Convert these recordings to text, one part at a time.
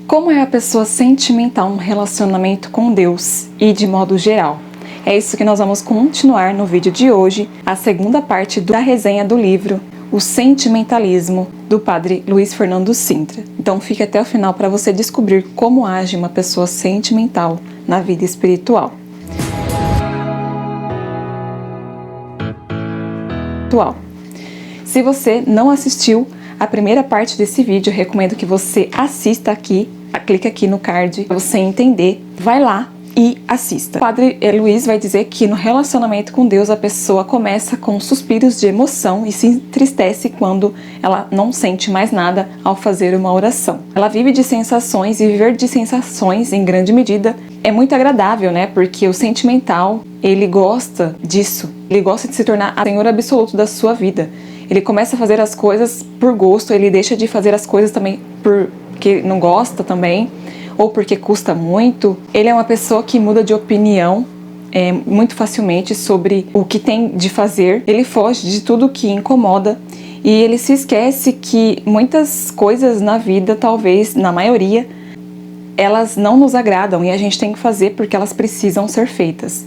Como é a pessoa sentimental no relacionamento com Deus e de modo geral? É isso que nós vamos continuar no vídeo de hoje, a segunda parte da resenha do livro O Sentimentalismo, do padre Luiz Fernando Sintra. Então fique até o final para você descobrir como age uma pessoa sentimental na vida espiritual. Se você não assistiu a primeira parte desse vídeo, eu recomendo que você assista aqui, clique aqui no card para você entender, vai lá e assista. O padre Luiz vai dizer que no relacionamento com Deus a pessoa começa com suspiros de emoção e se entristece quando ela não sente mais nada ao fazer uma oração. Ela vive de sensações e viver de sensações em grande medida é muito agradável, né? Porque o sentimental, ele gosta disso. Ele gosta de se tornar o senhor absoluto da sua vida. Ele começa a fazer as coisas por gosto, ele deixa de fazer as coisas também porque não gosta também, ou porque custa muito. Ele é uma pessoa que muda de opinião muito facilmente sobre o que tem de fazer. Ele foge de tudo que incomoda e ele se esquece que muitas coisas na vida, talvez na maioria, elas não nos agradam e a gente tem que fazer porque elas precisam ser feitas.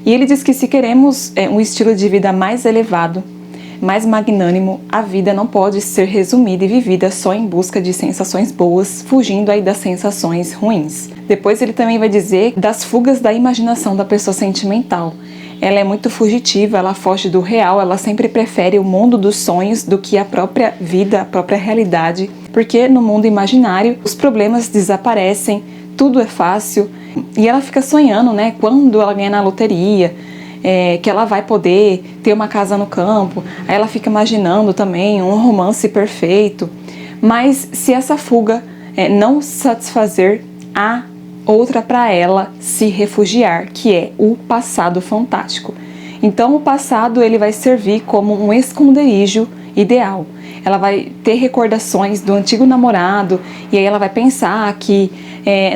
E ele diz que se queremos um estilo de vida mais elevado, mais magnânimo, a vida não pode ser resumida e vivida só em busca de sensações boas, fugindo aí das sensações ruins. Depois ele também vai dizer das fugas da imaginação da pessoa sentimental. Ela é muito fugitiva, ela foge do real, ela sempre prefere o mundo dos sonhos do que a própria vida, a própria realidade, porque no mundo imaginário os problemas desaparecem, tudo é fácil, e ela fica sonhando, né, quando ela ganha na loteria, que ela vai poder ter uma casa no campo, aí ela fica imaginando também um romance perfeito. Mas se essa fuga não satisfazer, há outra para ela se refugiar, que é o passado fantástico. Então o passado ele vai servir como um esconderijo ideal. Ela vai ter recordações do antigo namorado e aí ela vai pensar que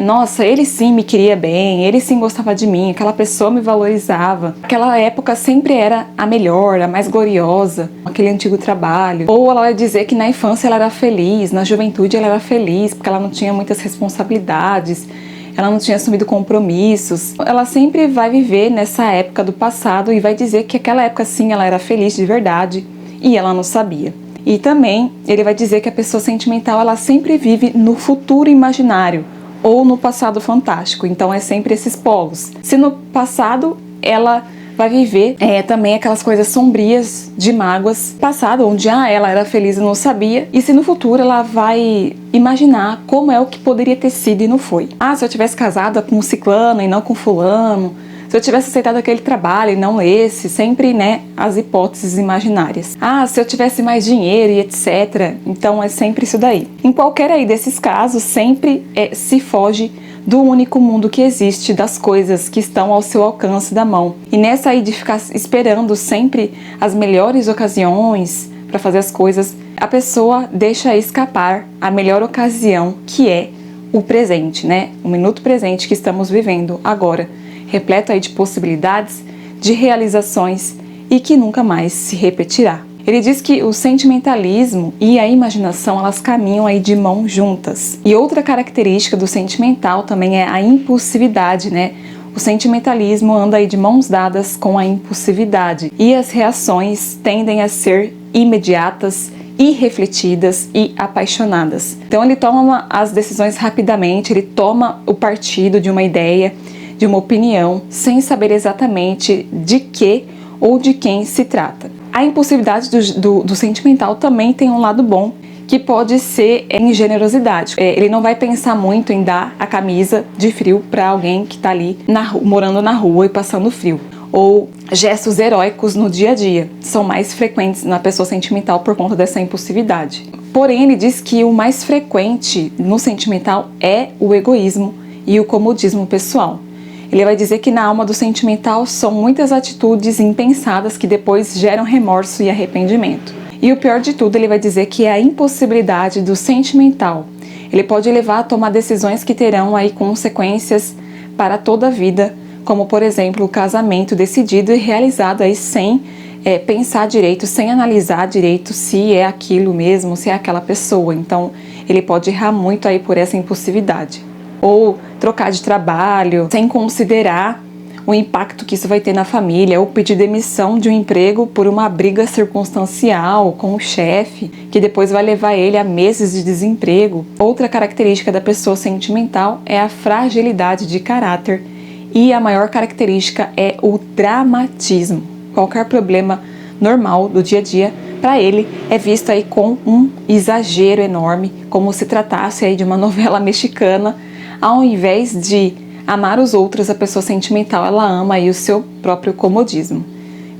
nossa, ele sim me queria bem, ele sim gostava de mim, aquela pessoa me valorizava, aquela época sempre era a melhor, a mais gloriosa, aquele antigo trabalho. Ou ela vai dizer que na infância ela era feliz, na juventude ela era feliz porque ela não tinha muitas responsabilidades, ela não tinha assumido compromissos. Ela sempre vai viver nessa época do passado e vai dizer que aquela época sim ela era feliz de verdade e ela não sabia. E também ele vai dizer que a pessoa sentimental ela sempre vive no futuro imaginário ou no passado fantástico, então é sempre esses polos. Se no passado ela vai viver também aquelas coisas sombrias de mágoas passado, onde ela era feliz e não sabia, e se no futuro ela vai imaginar como é o que poderia ter sido e não foi. Se eu tivesse casada com ciclano e não com fulano, se eu tivesse aceitado aquele trabalho e não esse, sempre, né, as hipóteses imaginárias. Se eu tivesse mais dinheiro e etc. Então é sempre isso daí. Em qualquer aí desses casos, sempre se foge do único mundo que existe, das coisas que estão ao seu alcance da mão. E nessa aí de ficar esperando sempre as melhores ocasiões para fazer as coisas, a pessoa deixa escapar a melhor ocasião, que é o presente, né? O minuto presente que estamos vivendo agora, repleto aí de possibilidades, de realizações e que nunca mais se repetirá. Ele diz que o sentimentalismo e a imaginação, elas caminham aí de mãos juntas. E outra característica do sentimental também é a impulsividade, né? O sentimentalismo anda aí de mãos dadas com a impulsividade e as reações tendem a ser imediatas, irrefletidas e apaixonadas. Então ele toma as decisões rapidamente, ele toma o partido de uma ideia, de uma opinião, sem saber exatamente de que ou de quem se trata. A impulsividade do sentimental também tem um lado bom, que pode ser em generosidade. Ele não vai pensar muito em dar a camisa de frio para alguém que está ali morando na rua e passando frio. Ou gestos heróicos no dia a dia são mais frequentes na pessoa sentimental por conta dessa impulsividade. Porém, ele diz que o mais frequente no sentimental é o egoísmo e o comodismo pessoal. Ele vai dizer que na alma do sentimental são muitas atitudes impensadas que depois geram remorso e arrependimento. E o pior de tudo, ele vai dizer que é a impossibilidade do sentimental. Ele pode levar a tomar decisões que terão aí consequências para toda a vida, como por exemplo o casamento decidido e realizado aí sem pensar direito, sem analisar direito se é aquilo mesmo, se é aquela pessoa. Então, ele pode errar muito aí por essa impulsividade. Ou trocar de trabalho, sem considerar o impacto que isso vai ter na família, ou pedir demissão de um emprego por uma briga circunstancial com o chefe, que depois vai levar ele a meses de desemprego. Outra característica da pessoa sentimental é a fragilidade de caráter, e a maior característica é o dramatismo. Qualquer problema normal do dia a dia, para ele, é visto aí com um exagero enorme, como se tratasse aí de uma novela mexicana. Ao invés de amar os outros, a pessoa sentimental, ela ama aí o seu próprio comodismo.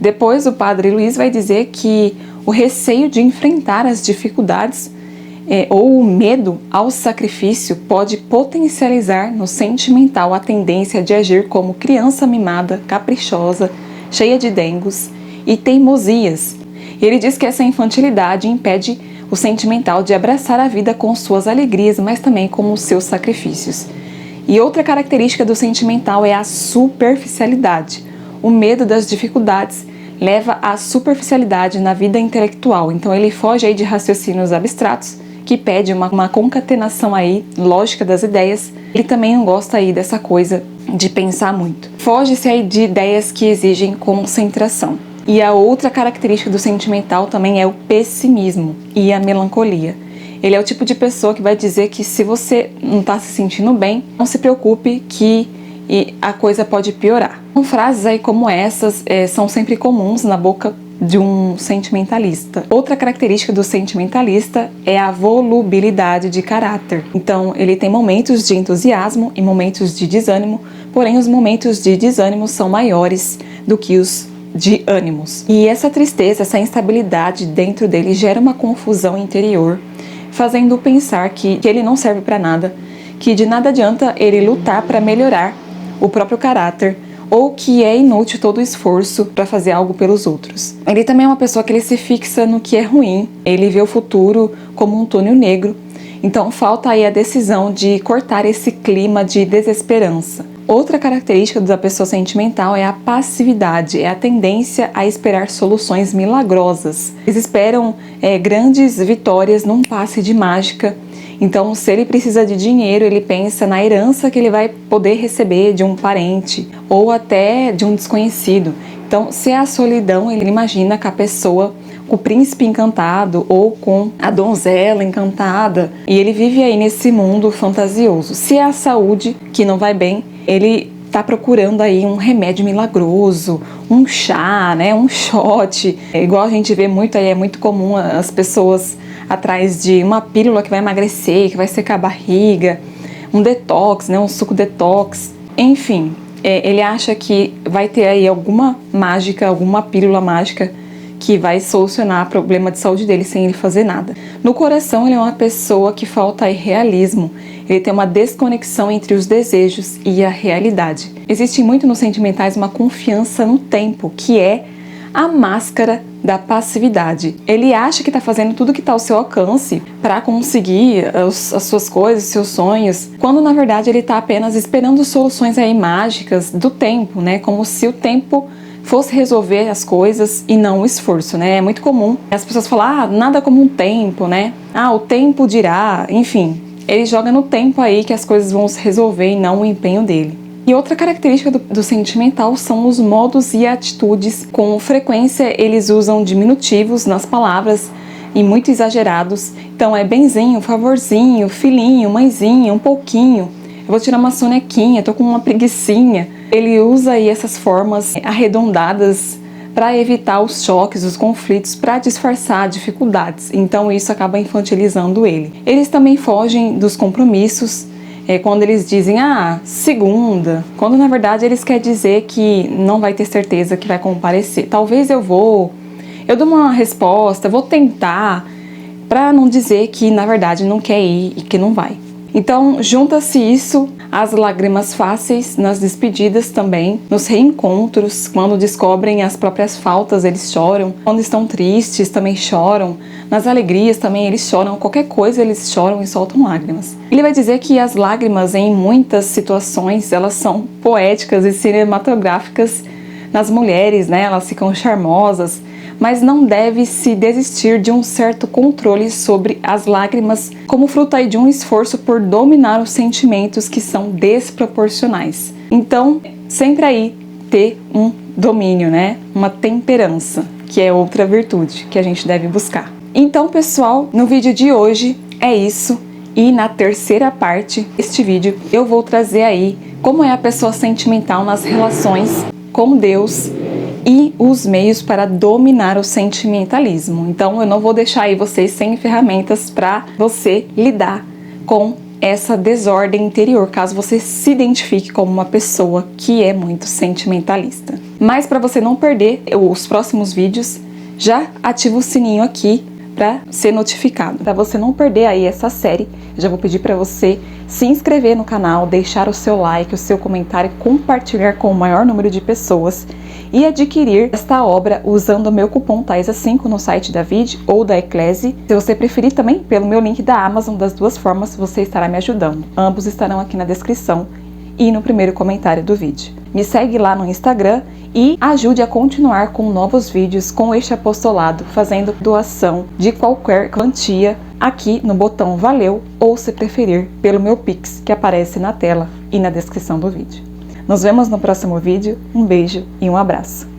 Depois, o padre Luiz vai dizer que o receio de enfrentar as dificuldades ou o medo ao sacrifício pode potencializar no sentimental a tendência de agir como criança mimada, caprichosa, cheia de dengos e teimosias. E ele diz que essa infantilidade impede o sentimental de abraçar a vida com suas alegrias, mas também com os seus sacrifícios. E outra característica do sentimental é a superficialidade. O medo das dificuldades leva à superficialidade na vida intelectual. Então ele foge aí de raciocínios abstratos, que pede uma concatenação aí lógica das ideias. Ele também não gosta aí dessa coisa de pensar muito. Foge-se aí de ideias que exigem concentração. E a outra característica do sentimental também é o pessimismo e a melancolia. Ele é o tipo de pessoa que vai dizer que se você não está se sentindo bem, não se preocupe que a coisa pode piorar. Então, frases aí como essas são sempre comuns na boca de um sentimentalista. Outra característica do sentimentalista é a volubilidade de caráter. Então, ele tem momentos de entusiasmo e momentos de desânimo, porém os momentos de desânimo são maiores do que os de ânimos. E essa tristeza, essa instabilidade dentro dele gera uma confusão interior, fazendo pensar que ele não serve para nada, que de nada adianta ele lutar para melhorar o próprio caráter, ou que é inútil todo o esforço para fazer algo pelos outros. Ele também é uma pessoa que ele se fixa no que é ruim, ele vê o futuro como um túnel negro, então falta aí a decisão de cortar esse clima de desesperança. Outra característica da pessoa sentimental é a passividade, é a tendência a esperar soluções milagrosas. Eles esperam grandes vitórias num passe de mágica. Então, se ele precisa de dinheiro, ele pensa na herança que ele vai poder receber de um parente ou até de um desconhecido. Então, se é a solidão, ele imagina que a pessoa com o príncipe encantado ou com a donzela encantada, e ele vive aí nesse mundo fantasioso. Se é a saúde que não vai bem, ele está procurando aí um remédio milagroso, um chá, né, um shot. Igual a gente vê muito aí, é muito comum as pessoas atrás de uma pílula que vai emagrecer, que vai secar a barriga, um detox, né, um suco detox. Enfim, ele acha que vai ter aí alguma mágica, alguma pílula mágica que vai solucionar o problema de saúde dele sem ele fazer nada. No coração, ele é uma pessoa que falta aí realismo. Ele tem uma desconexão entre os desejos e a realidade. Existe muito nos sentimentais uma confiança no tempo, que é a máscara da passividade. Ele acha que está fazendo tudo que está ao seu alcance para conseguir as suas coisas, seus sonhos, quando na verdade ele está apenas esperando soluções aí mágicas do tempo, né? Como se o tempo fosse resolver as coisas e não o esforço, né? É muito comum as pessoas falar, nada como um tempo, né? O tempo dirá, enfim. Ele joga no tempo aí que as coisas vão se resolver e não o empenho dele. E outra característica do sentimental são os modos e atitudes. Com frequência, eles usam diminutivos nas palavras e muito exagerados. Então, é benzinho, favorzinho, filhinho, mãezinha, um pouquinho. Eu vou tirar uma sonequinha, tô com uma preguicinha. Ele usa aí essas formas arredondadas para evitar os choques, os conflitos, para disfarçar dificuldades. Então isso acaba infantilizando ele. Eles também fogem dos compromissos quando eles dizem segunda, quando na verdade eles querem dizer que não vai ter certeza que vai comparecer. Talvez eu dou uma resposta, vou tentar, para não dizer que na verdade não quer ir e que não vai. Então, junta-se isso às lágrimas fáceis nas despedidas também, nos reencontros, quando descobrem as próprias faltas, eles choram. Quando estão tristes, também choram. Nas alegrias também eles choram. Qualquer coisa eles choram e soltam lágrimas. Ele vai dizer que as lágrimas, em muitas situações, elas são poéticas e cinematográficas nas mulheres, né? Elas ficam charmosas. mas não deve se desistir de um certo controle sobre as lágrimas, como fruto aí de um esforço por dominar os sentimentos que são desproporcionais. Então, sempre aí ter um domínio, né? Uma temperança, que é outra virtude que a gente deve buscar. Então, pessoal, no vídeo de hoje é isso. E na terceira parte deste vídeo eu vou trazer aí como é a pessoa sentimental nas relações com Deus e os meios para dominar o sentimentalismo. Então eu não vou deixar aí vocês sem ferramentas para você lidar com essa desordem interior, caso você se identifique como uma pessoa que é muito sentimentalista. Mas para você não perder os próximos vídeos, já ativa o sininho aqui para ser notificado. Para você não perder aí essa série, eu já vou pedir para você se inscrever no canal, deixar o seu like, o seu comentário, compartilhar com o maior número de pessoas e adquirir esta obra usando o meu cupom THAISA5 no site da Vide ou da Eclese. Se você preferir também, pelo meu link da Amazon, das duas formas você estará me ajudando. Ambos estarão aqui na descrição e no primeiro comentário do vídeo. Me segue lá no Instagram e ajude a continuar com novos vídeos com este apostolado, fazendo doação de qualquer quantia aqui no botão Valeu, ou se preferir, pelo meu Pix, que aparece na tela e na descrição do vídeo. Nos vemos no próximo vídeo, um beijo e um abraço!